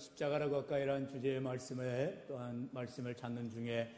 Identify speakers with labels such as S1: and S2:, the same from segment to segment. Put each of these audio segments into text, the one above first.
S1: 십자가로 가까이라는 주제의 말씀에 또한 말씀을 찾는 중에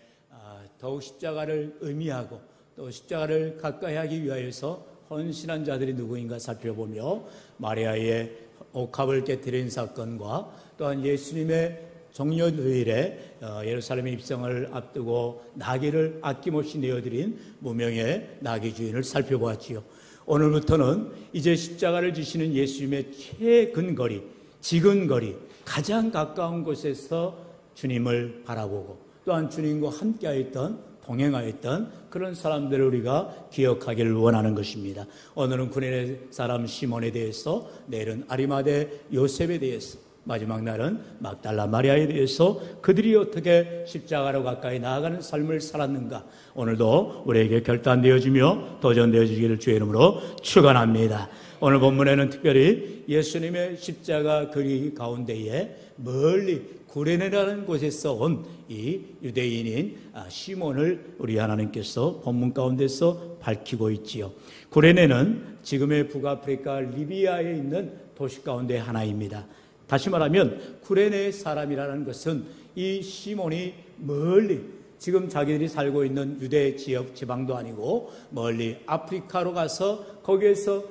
S1: 더욱 십자가를 의미하고 또 십자가를 가까이 하기 위하여서 헌신한 자들이 누구인가 살펴보며 마리아의 옥합을 깨뜨린 사건과 또한 예수님의 종려주일에 예루살렘의 입성을 앞두고 나귀를 아낌없이 내어드린 무명의 나귀 주인을 살펴보았지요. 오늘부터는 이제 십자가를 지시는 예수님의 최근거리, 지근거리, 가장 가까운 곳에서 주님을 바라보고 또한 주님과 함께하였던, 동행하였던 그런 사람들을 우리가 기억하기를 원하는 것입니다. 오늘은 구레네 사람 시몬에 대해서, 내일은 아리마대 요셉에 대해서, 마지막 날은 막달라 마리아에 대해서 그들이 어떻게 십자가로 가까이 나아가는 삶을 살았는가, 오늘도 우리에게 결단되어지며 도전되어지기를 주의 이름으로 축원합니다. 오늘 본문에는 특별히 예수님의 십자가 거리 가운데에 멀리 구레네라는 곳에서 온 이 유대인인 시몬을 우리 하나님께서 본문 가운데서 밝히고 있지요. 구레네는 지금의 북아프리카 리비아에 있는 도시 가운데 하나입니다. 다시 말하면 구레네 사람이라는 것은 이 시몬이 멀리, 지금 자기들이 살고 있는 유대 지역 지방도 아니고 멀리 아프리카로 가서 거기에서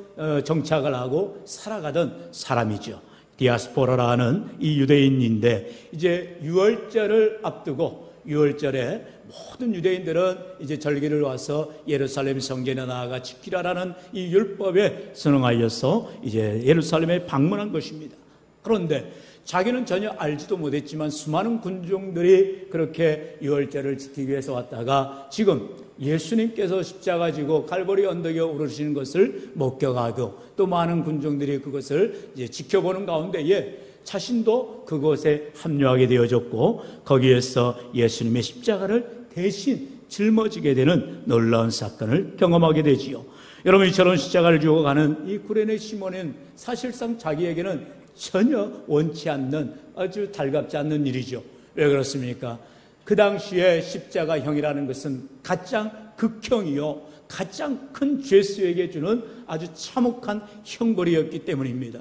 S1: 정착을 하고 살아가던 사람이죠. 디아스포라라는 이 유대인인데, 이제 유월절을 앞두고 유월절에 모든 유대인들은 이제 절기를 와서 예루살렘 성전에 나아가 지키라라는 이 율법에 순응하여서 이제 예루살렘에 방문한 것입니다. 그런데 자기는 전혀 알지도 못했지만 수많은 군중들이 그렇게 유월절을 지키기 위해서 왔다가 지금 예수님께서 십자가 지고 갈보리 언덕에 오르시는 것을 목격하고 또 많은 군중들이 그것을 이제 지켜보는 가운데에 자신도 그곳에 합류하게 되어졌고 거기에서 예수님의 십자가를 대신 짊어지게 되는 놀라운 사건을 경험하게 되지요. 여러분, 이처럼 십자가를 지고 가는 이 구레네 시몬은 사실상 자기에게는 전혀 원치 않는, 아주 달갑지 않는 일이죠. 왜 그렇습니까? 그 당시에 십자가형이라는 것은 가장 극형이요, 가장 큰 죄수에게 주는 아주 참혹한 형벌이었기 때문입니다.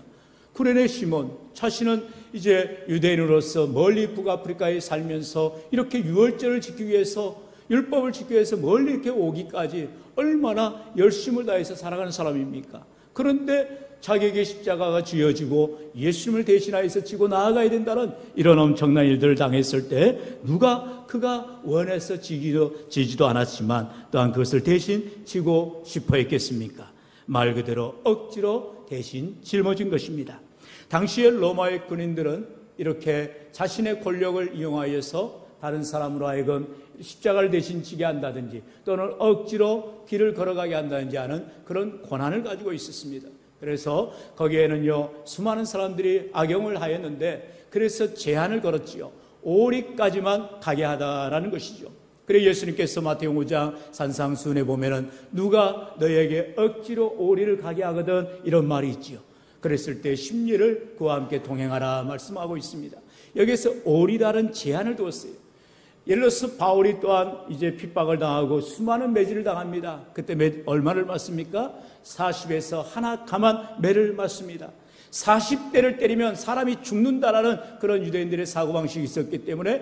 S1: 구레네 시몬 자신은 이제 유대인으로서 멀리 북아프리카에 살면서 이렇게 유월절을 지키기 위해서, 율법을 지키기 위해서 멀리 이렇게 오기까지 얼마나 열심을 다해서 살아가는 사람입니까? 그런데 자기에게 십자가가 쥐어지고 예수님을 대신하여서 지고 나아가야 된다는 이런 엄청난 일들을 당했을 때 누가 그가 원해서 지지도 않았지만 또한 그것을 대신 지고 싶어 했겠습니까? 말 그대로 억지로 대신 짊어진 것입니다. 당시의 로마의 군인들은 이렇게 자신의 권력을 이용하여서 다른 사람으로 하여금 십자가를 대신 지게 한다든지 또는 억지로 길을 걸어가게 한다든지 하는 그런 권한을 가지고 있었습니다. 그래서 거기에는요 수많은 사람들이 악용을 하였는데, 그래서 제한을 걸었지요. 오리까지만 가게 하다라는 것이죠. 그래서 예수님께서 마태복음 5장 산상수훈에 보면은 누가 너에게 억지로 오리를 가게 하거든, 이런 말이 있지요. 그랬을 때 심리를 그와 함께 동행하라 말씀하고 있습니다. 여기서 오리라는 제한을 두었어요. 예를 들어서 바울이 또한 이제 핍박을 당하고 수많은 매질을 당합니다. 그때 얼마를 맞습니까? 40에서 하나 가만 매를 맞습니다. 40대를 때리면 사람이 죽는다라는 그런 유대인들의 사고방식이 있었기 때문에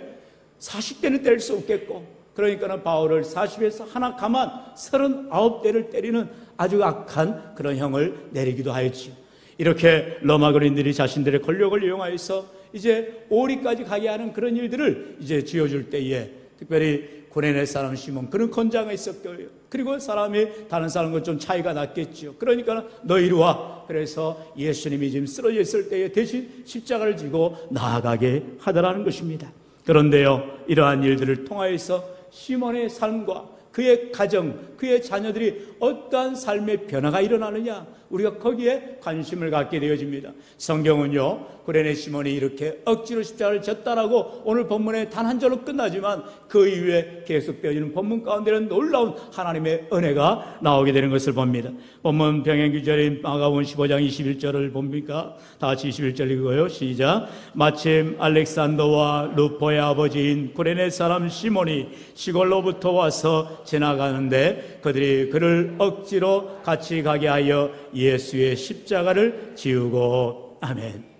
S1: 40대는 때릴 수 없겠고, 그러니까 바울을 40에서 하나 가만 39대를 때리는 아주 악한 그런 형을 내리기도 하였지요. 이렇게 로마 군인들이 자신들의 권력을 이용하여서 이제 오리까지 가게 하는 그런 일들을 이제 지어줄 때에 특별히 구레네 사람 시몬, 그런 권장이 있었고요. 그리고 사람이 다른 사람과 좀 차이가 났겠죠. 그러니까 너 이리 와. 그래서 예수님이 지금 쓰러져 있을 때에 대신 십자가를 지고 나아가게 하더라는 것입니다. 그런데요, 이러한 일들을 통하여서 시몬의 삶과 그의 가정, 그의 자녀들이 어떠한 삶의 변화가 일어나느냐, 우리가 거기에 관심을 갖게 되어집니다. 성경은요, 구레네 시몬이 이렇게 억지로 십자가를 졌다라고 오늘 본문에 단 한 절로 끝나지만 그 이후에 계속되어지는 본문 가운데는 놀라운 하나님의 은혜가 나오게 되는 것을 봅니다. 본문 병행규절인 마가복음 15장 21절을 봅니까? 다 같이 21절 읽어요. 시작. 마침 알렉산더와 루포의 아버지인 구레네 사람 시몬이 시골로부터 와서 지나가는데 그들이 그를 억지로 같이 가게 하여 예수의 십자가를 지우고. 아멘.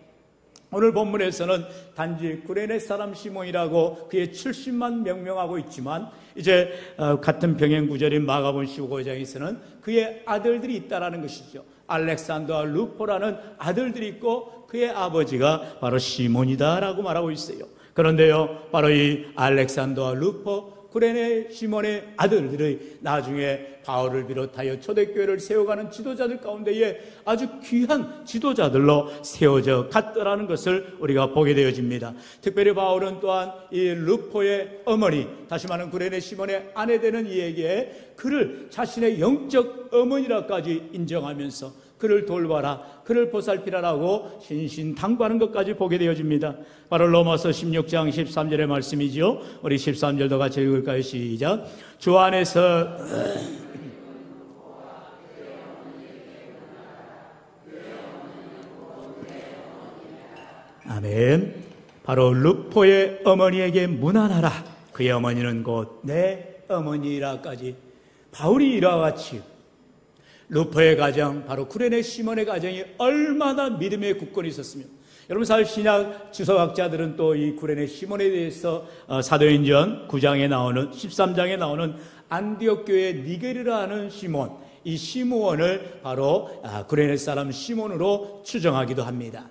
S1: 오늘 본문에서는 단지 구레네 사람 시몬이라고 그의 출신만 명명하고 있지만 이제 같은 병행 구절인 마가복음 15장에서는 그의 아들들이 있다라는 것이죠. 알렉산더와 루포라는 아들들이 있고 그의 아버지가 바로 시몬이다라고 말하고 있어요. 그런데요, 바로 이 알렉산더와 루포, 구레네 시몬의 아들들이 나중에 바울을 비롯하여 초대교회를 세워가는 지도자들 가운데에 아주 귀한 지도자들로 세워져 갔더라는 것을 우리가 보게 되어집니다. 특별히 바울은 또한 이 루포의 어머니, 다시 말하는 구레네 시몬의 아내 되는 이에게 그를 자신의 영적 어머니라까지 인정하면서 그를 돌봐라, 그를 보살피라라고 신신당부하는 것까지 보게 되어집니다. 바로 로마서 16장 13절의 말씀이지요. 우리 13절도 같이 읽을까요? 시작. 주 안에서 아멘. 바로 루포의 어머니에게 문안하라. 그의 어머니는 곧 내 어머니라까지 바울이 이와 같이 루포의 가정, 바로 구레네 시몬의 가정이 얼마나 믿음의 굳건히 있었으며, 여러분 사실 신약 주석학자들은 또 이 구레네 시몬에 대해서 사도행전 9장에 나오는 13장에 나오는 안디옥 교회 니게르라 하는 시몬, 이 시므온을 바로 구레네 사람 시몬으로 추정하기도 합니다.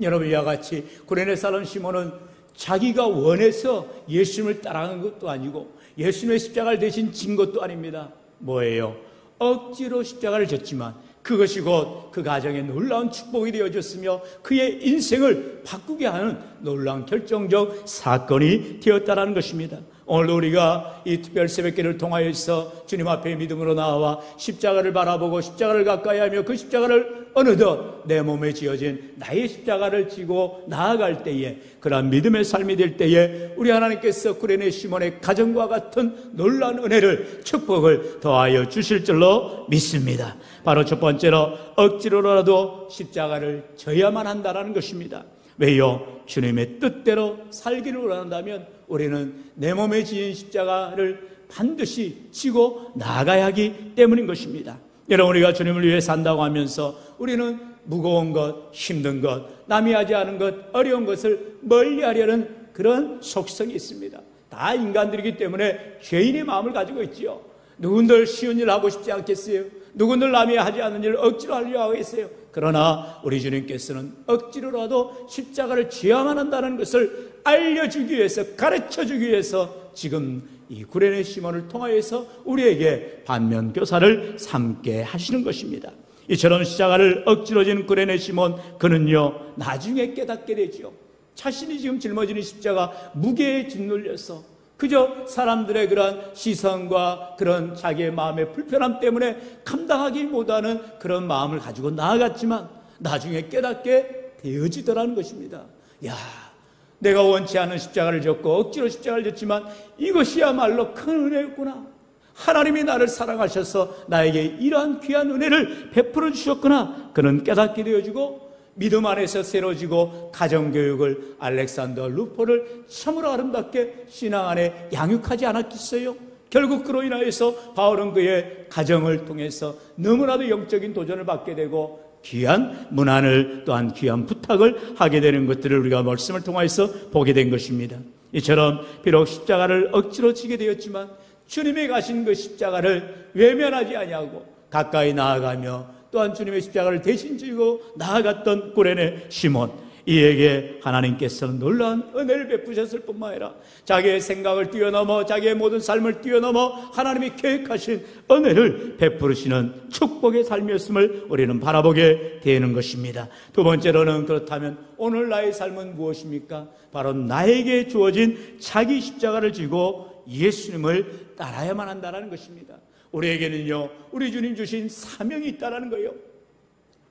S1: 여러분 이와 같이 구레네 사람 시몬은 자기가 원해서 예수님을 따라간 것도 아니고 예수님의 십자가를 대신 진 것도 아닙니다. 뭐예요? 억지로 십자가를 졌지만 그것이 곧 그 가정의 놀라운 축복이 되어졌으며 그의 인생을 바꾸게 하는 놀라운 결정적 사건이 되었다는 것입니다. 오늘 우리가 이 특별 새벽기를 통하여서 주님 앞에 믿음으로 나와 십자가를 바라보고 십자가를 가까이 하며 그 십자가를 어느덧 내 몸에 지어진 나의 십자가를 지고 나아갈 때에, 그러한 믿음의 삶이 될 때에 우리 하나님께서 구레네 시몬의 가정과 같은 놀라운 은혜를, 축복을 더하여 주실 줄로 믿습니다. 바로 첫 번째로 억지로라도 십자가를 져야만 한다는 것입니다. 왜요? 주님의 뜻대로 살기를 원한다면 우리는 내 몸에 지은 십자가를 반드시 지고 나아가야 하기 때문인 것입니다. 여러분, 우리가 주님을 위해 산다고 하면서 우리는 무거운 것, 힘든 것, 남이 하지 않은 것, 어려운 것을 멀리하려는 그런 속성이 있습니다. 다 인간들이기 때문에 죄인의 마음을 가지고 있지요. 누군들 쉬운 일 하고 싶지 않겠어요? 누군들 남이 하지 않는 일을 억지로 하려고 하겠어요? 그러나 우리 주님께서는 억지로라도 십자가를 져야만 한다는 것을 알려주기 위해서, 가르쳐주기 위해서 지금 이 구레네 시몬을 통하여서 우리에게 반면교사를 삼게 하시는 것입니다. 이처럼 십자가를 억지로 지는 구레네 시몬, 그는요 나중에 깨닫게 되죠. 자신이 지금 짊어지는 십자가 무게에 짓눌려서 그저 사람들의 그런 시선과 그런 자기의 마음의 불편함 때문에 감당하기 못하는 그런 마음을 가지고 나아갔지만 나중에 깨닫게 되어지더라는 것입니다. 야, 내가 원치 않은 십자가를 졌고 억지로 십자가를 졌지만 이것이야말로 큰 은혜였구나. 하나님이 나를 사랑하셔서 나에게 이러한 귀한 은혜를 베풀어 주셨구나. 그는 깨닫게 되어지고 믿음 안에서 새로지고 가정교육을 알렉산더 루포를 참으로 아름답게 신앙 안에 양육하지 않았겠어요? 결국 그로 인하여서 바울은 그의 가정을 통해서 너무나도 영적인 도전을 받게 되고 귀한 문안을, 또한 귀한 부탁을 하게 되는 것들을 우리가 말씀을 통해서 보게 된 것입니다. 이처럼 비록 십자가를 억지로 지게 되었지만 주님이 가신 그 십자가를 외면하지 아니하고 가까이 나아가며 또한 주님의 십자가를 대신 지고 나아갔던 구레네 시몬, 이에게 하나님께서는 놀라운 은혜를 베푸셨을 뿐만 아니라 자기의 생각을 뛰어넘어, 자기의 모든 삶을 뛰어넘어 하나님이 계획하신 은혜를 베푸시는 축복의 삶이었음을 우리는 바라보게 되는 것입니다. 두 번째로는, 그렇다면 오늘 나의 삶은 무엇입니까? 바로 나에게 주어진 자기 십자가를 지고 예수님을 따라야만 한다는 것입니다. 우리에게는요, 우리 주님 주신 사명이 있다는 거예요.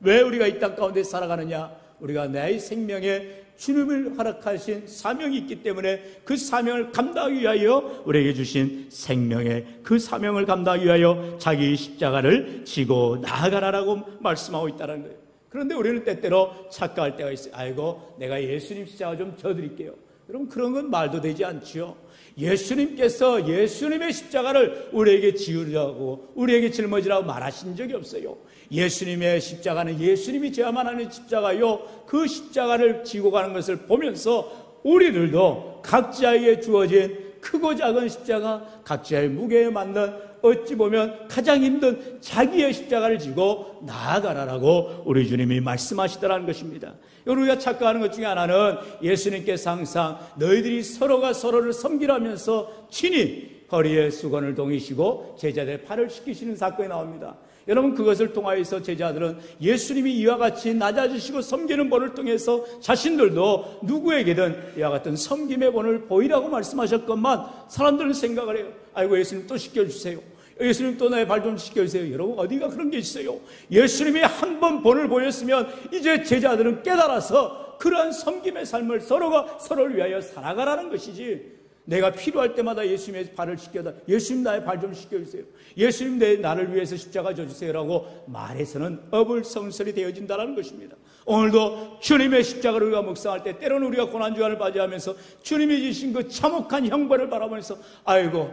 S1: 왜 우리가 이 땅 가운데 살아가느냐? 우리가 내 생명에 주님을 허락하신 사명이 있기 때문에 그 사명을 감당하기 위하여 우리에게 주신 생명의 그 사명을 감당하기 위하여 자기 십자가를 지고 나아가라라고 말씀하고 있다는 거예요. 그런데 우리는 때때로 착각할 때가 있어요. 아이고, 내가 예수님 십자가 좀 져드릴게요. 여러분, 그런 건 말도 되지 않지요. 예수님께서 예수님의 십자가를 우리에게 지으라고, 우리에게 짊어지라고 말하신 적이 없어요. 예수님의 십자가는 예수님이 져야만 하는 십자가요, 그 십자가를 지고 가는 것을 보면서 우리들도 각자에게 주어진 크고 작은 십자가, 각자의 무게에 맞는 어찌 보면 가장 힘든 자기의 십자가를 지고 나아가라라고 우리 주님이 말씀하시더라는 것입니다. 우리가 착각하는 것 중에 하나는 예수님께서 항상 너희들이 서로가 서로를 섬기라면서 친히 허리에 수건을 동이시고 제자들의 팔을 씻기시는 사건이 나옵니다. 여러분, 그것을 통하여서 제자들은 예수님이 이와 같이 낮아지시고 섬기는 본을 통해서 자신들도 누구에게든 이와 같은 섬김의 본을 보이라고 말씀하셨건만 사람들은 생각을 해요. 아이고, 예수님 또 씻겨주세요. 예수님 또 나의 발 좀 씻겨주세요. 여러분, 어디가 그런 게 있어요? 예수님이 한 번 본을 보였으면 이제 제자들은 깨달아서 그러한 섬김의 삶을 서로가 서로를 위하여 살아가라는 것이지, 내가 필요할 때마다 예수님의 발을 씻겨다, 예수님 나의 발 좀 씻겨주세요, 예수님 나를 위해서 십자가 져주세요라고 말해서는 어불성설이 되어진다는 것입니다. 오늘도 주님의 십자가를 우리가 묵상할 때 때로는 우리가 고난주간을 맞이하면서 주님이 주신 그 참혹한 형벌을 바라보면서 아이고,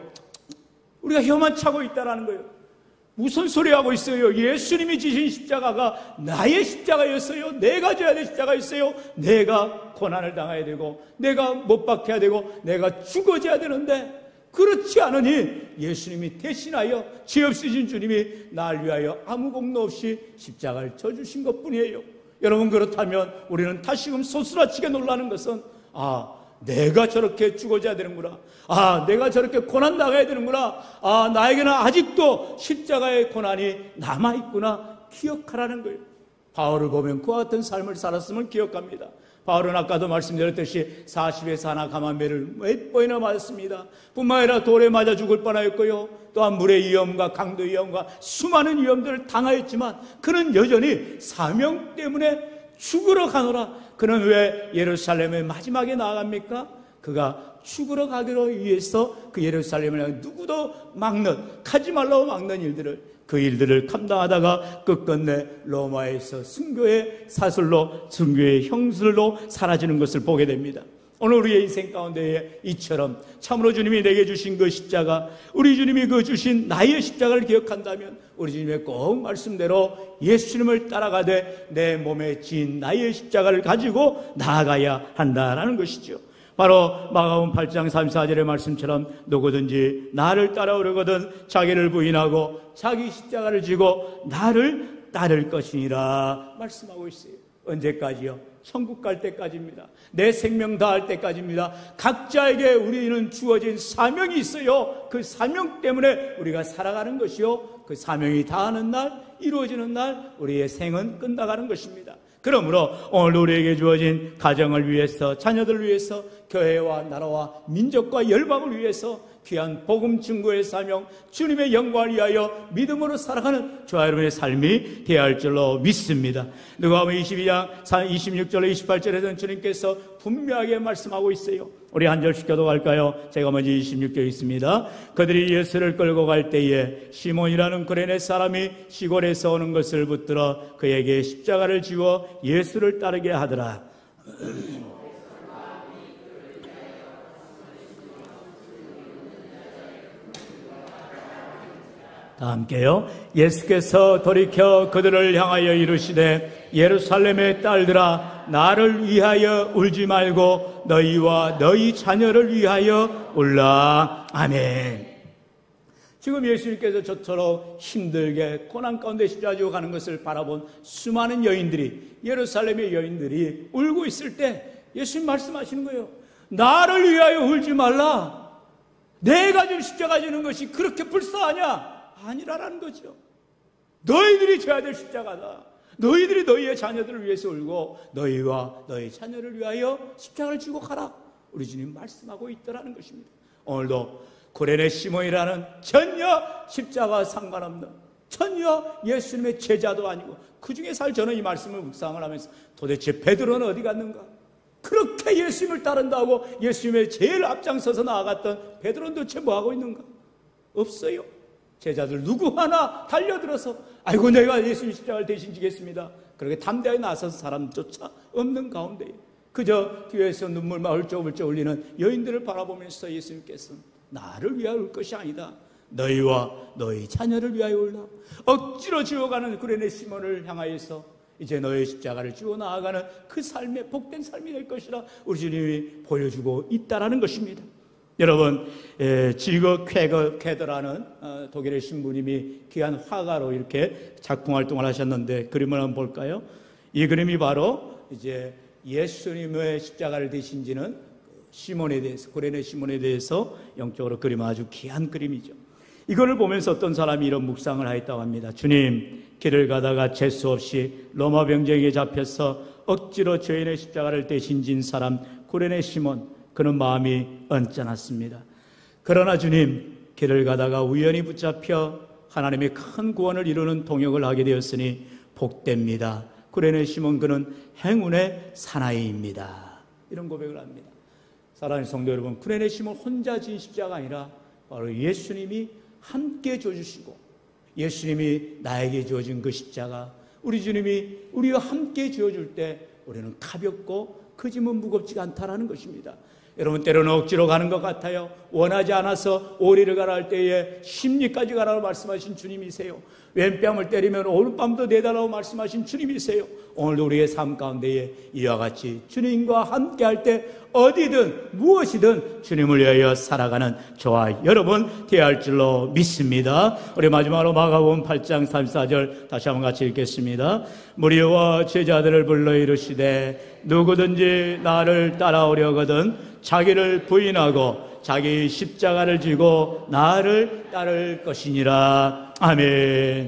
S1: 우리가 혀만 차고 있다라는 거예요. 무슨 소리 하고 있어요? 예수님이 지신 십자가가 나의 십자가였어요. 내가 져야 될 십자가였어요. 내가 고난을 당해야 되고, 내가 못 박혀야 되고, 내가 죽어져야 되는데, 그렇지 않으니 예수님이 대신하여 죄 없으신 주님이 날 위하여 아무 공로 없이 십자가를 져주신 것뿐이에요. 여러분, 그렇다면 우리는 다시금 소스라치게 놀라는 것은, 내가 저렇게 죽어져야 되는구나. 내가 저렇게 고난 당해야 되는구나. 나에게는 아직도 십자가의 고난이 남아있구나. 기억하라는 거예요. 바울을 보면 그와 같은 삶을 살았음을 기억합니다. 바울은 아까도 말씀드렸듯이 40에서 하나 감한매를 몇 번이나 맞았습니다. 뿐만 아니라 돌에 맞아 죽을 뻔하였고요, 또한 물의 위험과 강도 위험과 수많은 위험들을 당하였지만 그는 여전히 사명 때문에 죽으러 가노라. 그는 왜 예루살렘의 마지막에 나아갑니까? 그가 죽으러 가기로 위해서 그 예루살렘을 누구도 가지 말라고 막는 그 일들을 감당하다가 끝끝내 로마에서 순교의 사슬로, 순교의 형술로 사라지는 것을 보게 됩니다. 오늘 우리의 인생 가운데에 이처럼 참으로 주님이 내게 주신 그 십자가, 우리 주님이 그 주신 나의 십자가를 기억한다면 우리 주님의 꼭 말씀대로 예수님을 따라가되 내 몸에 지인 나의 십자가를 가지고 나아가야 한다라는 것이죠. 바로 마가복음 8장 34절의 말씀처럼 누구든지 나를 따라오려거든 자기를 부인하고 자기 십자가를 지고 나를 따를 것이니라 말씀하고 있어요. 언제까지요? 천국 갈 때까지입니다. 내 생명 다할 때까지입니다. 각자에게 우리는 주어진 사명이 있어요. 그 사명 때문에 우리가 살아가는 것이요, 그 사명이 다하는 날, 이루어지는 날 우리의 생은 끝나가는 것입니다. 그러므로 오늘 우리에게 주어진 가정을 위해서, 자녀들을 위해서, 교회와 나라와 민족과 열방을 위해서 귀한 복음 증거의 사명, 주님의 영광을 위하여 믿음으로 살아가는 저와 여러분의 삶이 되어야 할 줄로 믿습니다. 누가복음 22장 26절 28절에서는 주님께서 분명하게 말씀하고 있어요. 우리 한 절씩 교독할까요? 제가 먼저 26절 있습니다. 그들이 예수를 끌고 갈 때에 시몬이라는 구레네 사람이 시골에서 오는 것을 붙들어 그에게 십자가를 지워 예수를 따르게 하더라. 다 함께요. 예수께서 돌이켜 그들을 향하여 이르시되 예루살렘의 딸들아, 나를 위하여 울지 말고 너희와 너희 자녀를 위하여 울라. 아멘. 지금 예수님께서 저처럼 힘들게 고난 가운데 십자가 지고 가는 것을 바라본 수많은 여인들이, 예루살렘의 여인들이 울고 있을 때 예수님 말씀하시는 거예요. 나를 위하여 울지 말라. 내가 지금 십자가 지는 것이 그렇게 불쌍하냐? 아니라라는 거죠. 너희들이 져야 될 십자가다. 너희들이 너희의 자녀들을 위해서 울고 너희와 너희 자녀를 위하여 십자가를 지고 가라. 우리 주님 말씀하고 있더라는 것입니다. 오늘도 구레네 시몬이라는 전혀 십자가와 상관없는, 전혀 예수님의 제자도 아니고 그 중에 저는 이 말씀을 묵상을 하면서 도대체 베드로는 어디 갔는가? 그렇게 예수님을 따른다고 예수님의 제일 앞장서서 나아갔던 베드로는 도대체 뭐하고 있는가? 없어요. 제자들 누구 하나 달려들어서 아이고 내가 예수님 십자가를 대신 지겠습니다, 그렇게 담대하게 나서서 사람조차 없는 가운데 그저 뒤에서 눈물 마을쩍을쩍 흘리는 여인들을 바라보면서 예수님께서는 나를 위하여 올 것이 아니다. 너희와 너희 자녀를 위하여 올라. 억지로 지어가는 구레네 시몬을 향하여서 이제 너의 십자가를 지고 나아가는 그 삶의 복된 삶이 될 것이라 우리 주님이 보여주고 있다라는 것입니다. 여러분, 지거 쾌더라는 독일의 신부님이 귀한 화가로 이렇게 작품 활동을 하셨는데 그림을 한번 볼까요? 이 그림이 바로 이제 예수님의 십자가를 대신 지는 시몬에 대해서, 구레네 시몬에 대해서 영적으로 그리면 아주 귀한 그림이죠. 이거를 보면서 어떤 사람이 이런 묵상을 하였다고 합니다. 주님, 길을 가다가 재수 없이 로마 병정에게 잡혀서 억지로 죄인의 십자가를 대신 진 사람 구레네 시몬, 그는 마음이 언짢았습니다. 그러나 주님, 길을 가다가 우연히 붙잡혀 하나님의 큰 구원을 이루는 동역을 하게 되었으니 복됩니다. 구레네 시몬, 그는 행운의 사나이입니다. 이런 고백을 합니다. 사랑하는 성도 여러분, 구레네 시몬 혼자 진 십자가가 아니라 바로 예수님이 함께 줘주시고 예수님이 나에게 주어진 그 십자가, 우리 주님이 우리와 함께 지어줄 때 우리는 가볍고 그 짐은 무겁지가 않다라는 것입니다. 여러분, 때로는 억지로 가는 것 같아요. 원하지 않아서 오리를 가라 할 때에 십리까지 가라고 말씀하신 주님이세요. 왼뺨을 때리면 오른뺨도 내달라고 말씀하신 주님이세요. 오늘도 우리의 삶 가운데에 이와 같이 주님과 함께 할 때 어디든 무엇이든 주님을 위하여 살아가는 저와 여러분 되어야 할 줄로 믿습니다. 우리 마지막으로 마가복음 8장 34절 다시 한번 같이 읽겠습니다. 무리와 제자들을 불러 이르시되 누구든지 나를 따라오려거든 자기를 부인하고 자기 십자가를 지고 나를 따를 것이니라. 아멘.